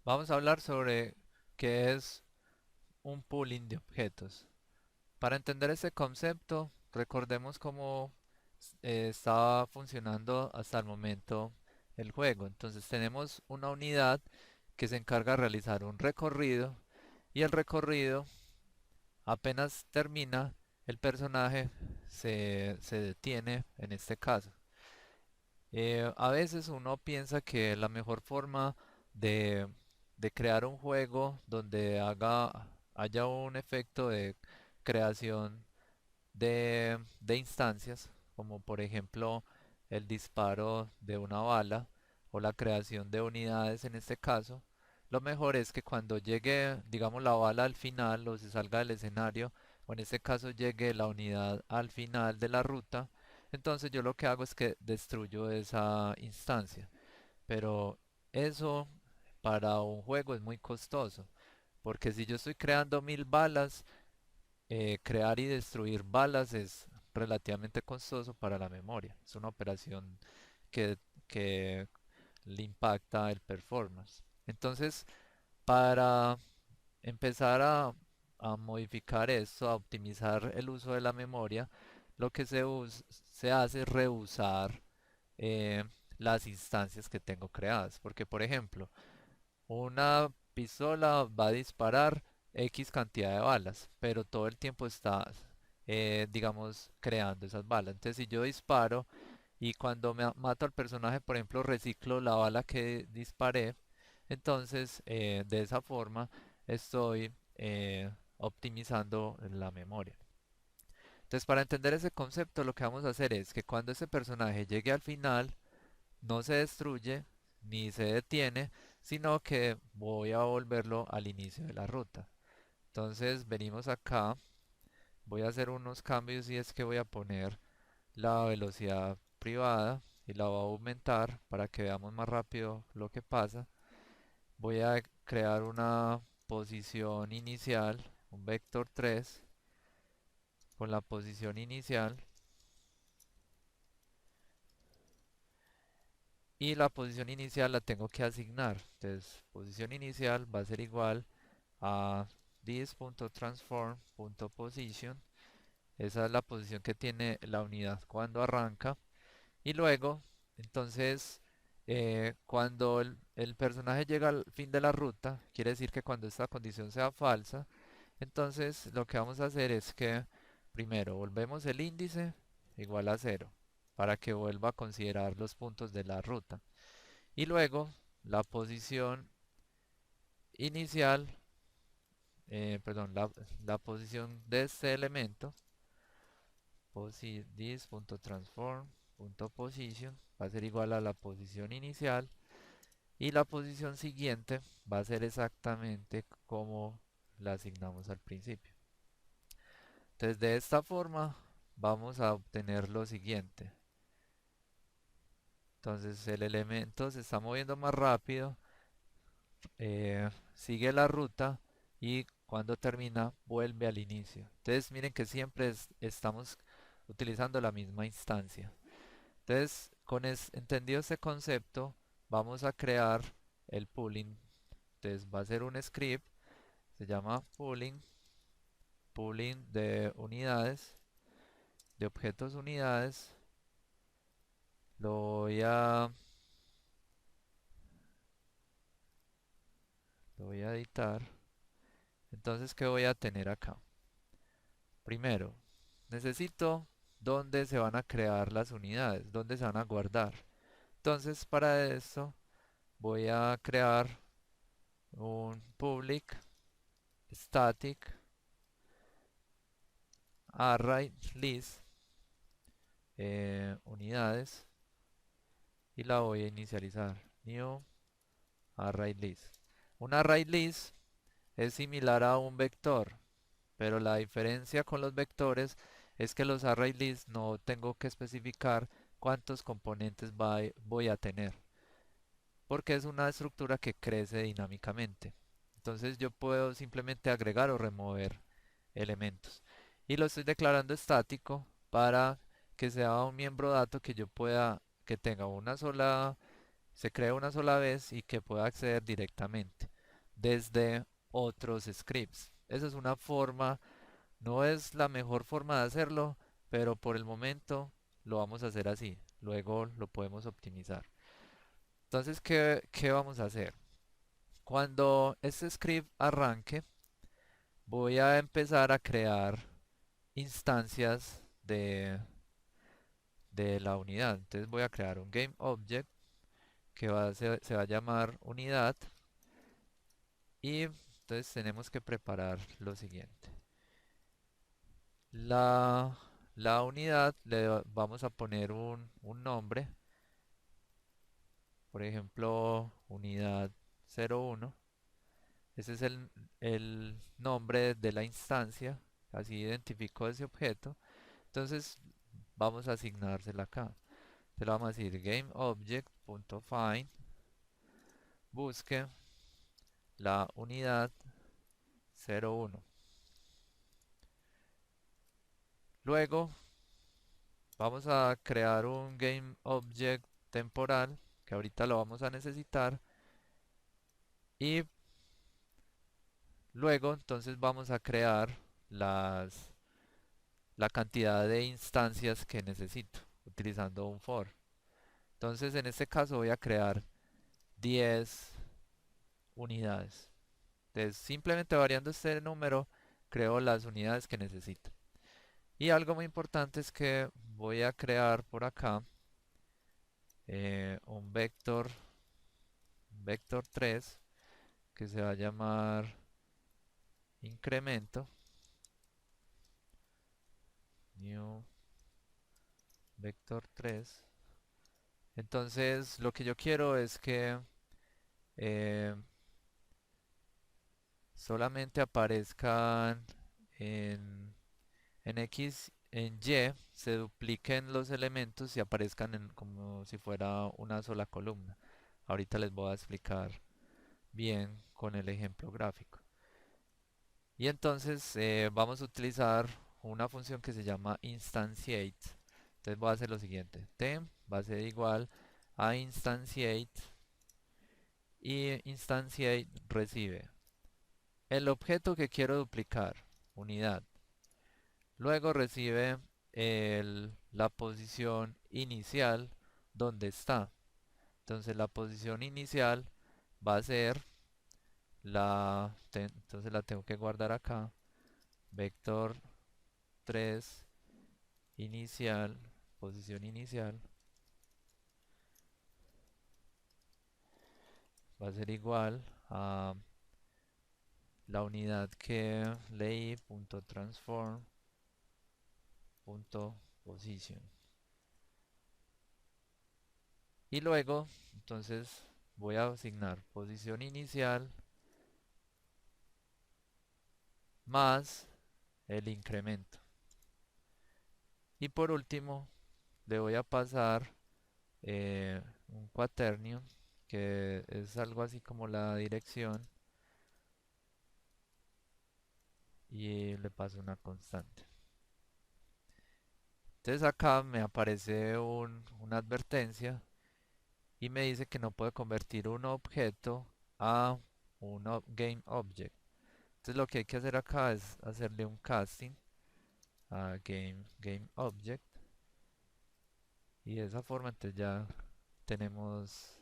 Vamos a hablar sobre qué es un pooling de objetos. Para entender este concepto, recordemos cómo estaba funcionando hasta el momento el juego. Entonces tenemos una unidad que se encarga de realizar un recorrido y el recorrido apenas termina, el personaje se detiene en este caso. A veces uno piensa que la mejor forma de, de crear un juego donde haya un efecto de creación de instancias, como por ejemplo el disparo de una bala o la creación de unidades en este caso, lo mejor es que cuando llegue, digamos, la bala al final o se salga del escenario, o en este caso llegue la unidad al final de la ruta, entonces yo lo que hago es que destruyo esa instancia. Pero eso para un juego es muy costoso, porque si yo estoy creando 1000 balas, crear y destruir balas es relativamente costoso para la memoria. Es una operación que, que le impacta el performance. Entonces, para empezar a modificar esto, a optimizar el uso de la memoria, lo que se hace es reusar eh, las instancias que tengo creadas. Porque, por ejemplo, una pistola va a disparar X cantidad de balas, pero todo el tiempo está, digamos, creando esas balas. Entonces, si yo disparo y cuando mato al personaje, por ejemplo, reciclo la bala que disparé, entonces de esa forma estoy optimizando la memoria. Entonces, para entender ese concepto, lo que vamos a hacer es que cuando ese personaje llegue al final, no se destruye ni se detiene, sino que voy a volverlo al inicio de la ruta. Entonces venimos acá, voy a hacer unos cambios y es que voy a poner la velocidad privada y la voy a aumentar para que veamos más rápido lo que pasa. Voy a crear una posición inicial, un vector 3 con la posición inicial y la posición inicial la tengo que asignar. Entonces, posición inicial va a ser igual a this.transform.position. Esa es la posición que tiene la unidad cuando arranca. Y luego, entonces, cuando el personaje llega al fin de la ruta, quiere decir que cuando esta condición sea falsa, entonces lo que vamos a hacer es que primero volvemos el índice igual a cero para que vuelva a considerar los puntos de la ruta. Y luego la posición inicial, perdón, la posición de este elemento, this.transform.position, va a ser igual a la posición inicial y la posición siguiente va a ser exactamente como la asignamos al principio. Entonces de esta forma vamos a obtener lo siguiente. Entonces el elemento se está moviendo más rápido, sigue la ruta y cuando termina vuelve al inicio. Entonces miren que siempre estamos utilizando la misma instancia. Entonces, entendido este concepto, vamos a crear el pooling. Entonces va a ser un script, se llama pooling, pooling de unidades, de objetos unidades. Lo voy a, lo voy a editar. Entonces, ¿qué voy a tener acá? Primero, necesito dónde se van a crear las unidades, dónde se van a guardar. Entonces, para esto voy a crear un public static array list unidades y la voy a inicializar. New array list. Un array list es similar a un vector, pero la diferencia con los vectores es que los array lists no tengo que especificar cuántos componentes voy a tener, porque es una estructura que crece dinámicamente. Entonces yo puedo simplemente agregar o remover elementos. Y lo estoy declarando estático para que sea un miembro dato que yo pueda, que tenga una sola, se cree una sola vez y que pueda acceder directamente. desde otros scripts. Esa es una forma, no es la mejor forma de hacerlo, pero por el momento lo vamos a hacer así. Luego lo podemos optimizar. Entonces, ¿qué vamos a hacer? Cuando este script arranque, voy a empezar a crear instancias de la unidad. Entonces voy a crear un GameObject que se va a llamar unidad y entonces tenemos que preparar lo siguiente. La, la unidad vamos a poner un nombre, por ejemplo, unidad 01. Ese es el nombre de la instancia, así identifico ese objeto. Entonces vamos a asignársela acá. Se lo vamos a decir GameObject.find, busque la unidad 01. Luego vamos a crear un GameObject temporal, que ahorita lo vamos a necesitar. Y luego entonces vamos a crear la cantidad de instancias que necesito utilizando un for. Entonces en este caso voy a crear 10 unidades. Entonces simplemente variando este número creo las unidades que necesito. Y algo muy importante es que voy a crear por acá un vector 3 que se va a llamar incremento new vector 3. Entonces lo que yo quiero es que eh, solamente aparezcan en, en X, en Y, se dupliquen los elementos y aparezcan como si fuera una sola columna. Ahorita les voy a explicar bien con el ejemplo gráfico. Y entonces vamos a utilizar una función que se llama instantiate. Entonces voy a hacer lo siguiente. Temp va a ser igual a instantiate y instantiate recibe el objeto que quiero duplicar, unidad. Luego recibe la posición inicial donde está. Entonces la posición inicial va a ser entonces la tengo que guardar acá. Vector 3 inicial, posición inicial, va a ser igual a la unidad que leí.transform.position. Y luego, entonces, voy a asignar posición inicial más el incremento. Y por último, le voy a pasar un quaternio, que es algo así como la dirección, y le paso una constante. Entonces acá me aparece una advertencia y me dice que no puede convertir un objeto a un game object. Entonces lo que hay que hacer acá es hacerle un casting a game object y de esa forma entonces ya tenemos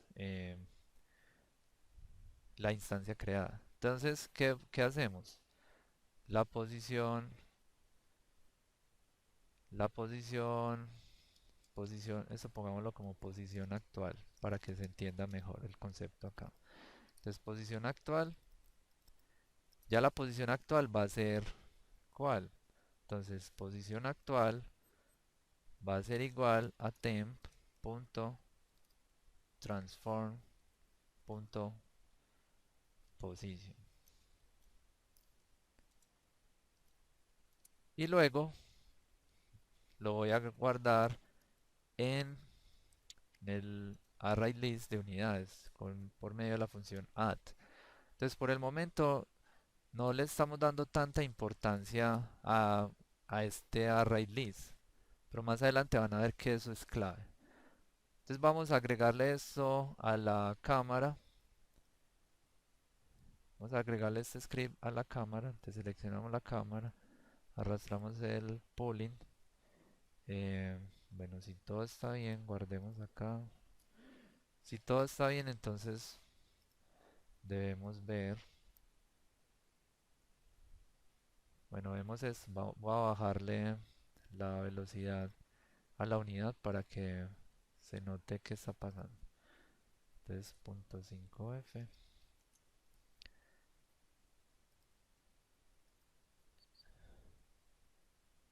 la instancia creada. Entonces, ¿qué hacemos? La posición, la posición, eso pongámoslo como posición actual para que se entienda mejor el concepto acá. Entonces, posición actual, ya la posición actual va a ser ¿cuál? Entonces, posición actual va a ser igual a temp.transform.position. Y luego lo voy a guardar en el array list de unidades por medio de la función add. Entonces, por el momento no le estamos dando tanta importancia a este array list, pero más adelante van a ver que eso es clave. Entonces vamos a agregarle esto a la cámara Vamos a agregarle este script a la cámara. Entonces seleccionamos la cámara, arrastramos el pooling. Eh, bueno, si todo está bien, guardemos acá. Si todo está bien, entonces debemos ver. Bueno, vemos es, voy a bajarle la velocidad a la unidad para que se note qué está pasando. Entonces, punto 5F.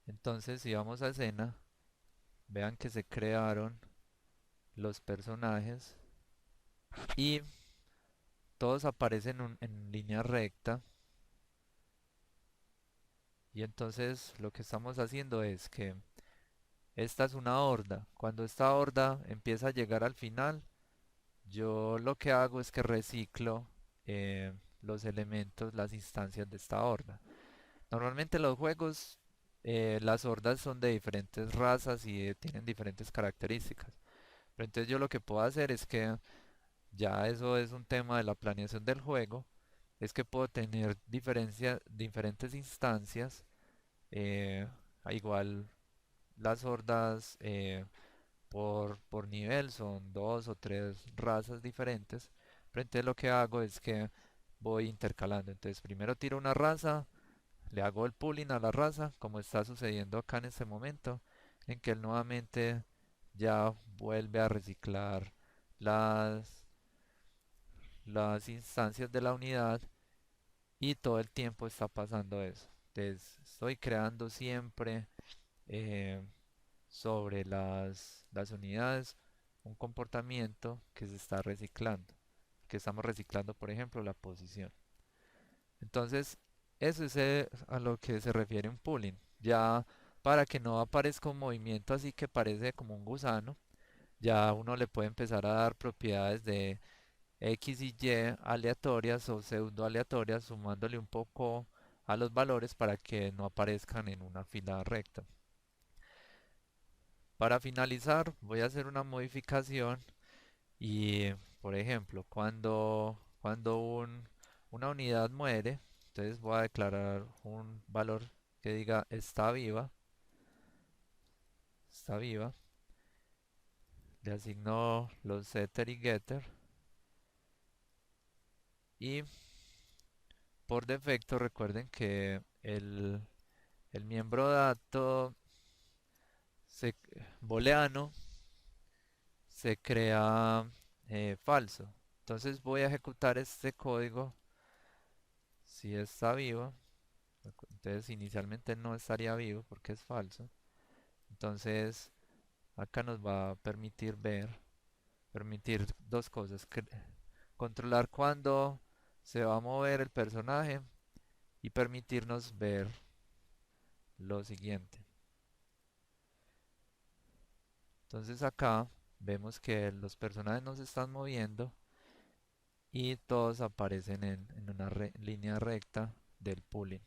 Entonces, si vamos a escena, vean que se crearon los personajes y todos aparecen en línea recta. Y entonces lo que estamos haciendo es que esta es una horda. Cuando esta horda empieza a llegar al final, yo lo que hago es que reciclo eh, los elementos, las instancias de esta horda. Normalmente los juegos, las hordas son de diferentes razas y tienen diferentes características. Pero entonces yo lo que puedo hacer es que ya eso es un tema de la planeación del juego, es que puedo tener diferentes instancias, eh, igual las hordas por nivel son dos o tres razas diferentes, pero entonces lo que hago es que voy intercalando. Entonces primero tiro una raza, le hago el pooling a la raza, como está sucediendo acá en este momento, en que él nuevamente ya vuelve a reciclar las, las instancias de la unidad y todo el tiempo está pasando eso. Entonces estoy creando siempre eh, sobre las unidades un comportamiento que se está reciclando, que estamos reciclando, por ejemplo, la posición. Entonces, eso es a lo que se refiere un pooling. Ya para que no aparezca un movimiento así que parece como un gusano, ya uno le puede empezar a dar propiedades de X y Y aleatorias o pseudo aleatorias, sumándole un poco a los valores para que no aparezcan en una fila recta. Para finalizar, voy a hacer una modificación y, por ejemplo, cuando una unidad muere, entonces voy a declarar un valor que diga está viva, le asigno los setter y getter y por defecto recuerden que el miembro dato se, booleano se crea falso. Entonces voy a ejecutar este código si está vivo. Entonces inicialmente no estaría vivo porque es falso. Entonces acá nos va a permitir dos cosas. Controlar cuándo se va a mover el personaje y permitirnos ver lo siguiente. Entonces acá vemos que los personajes no se están moviendo y todos aparecen en una línea recta del pooling.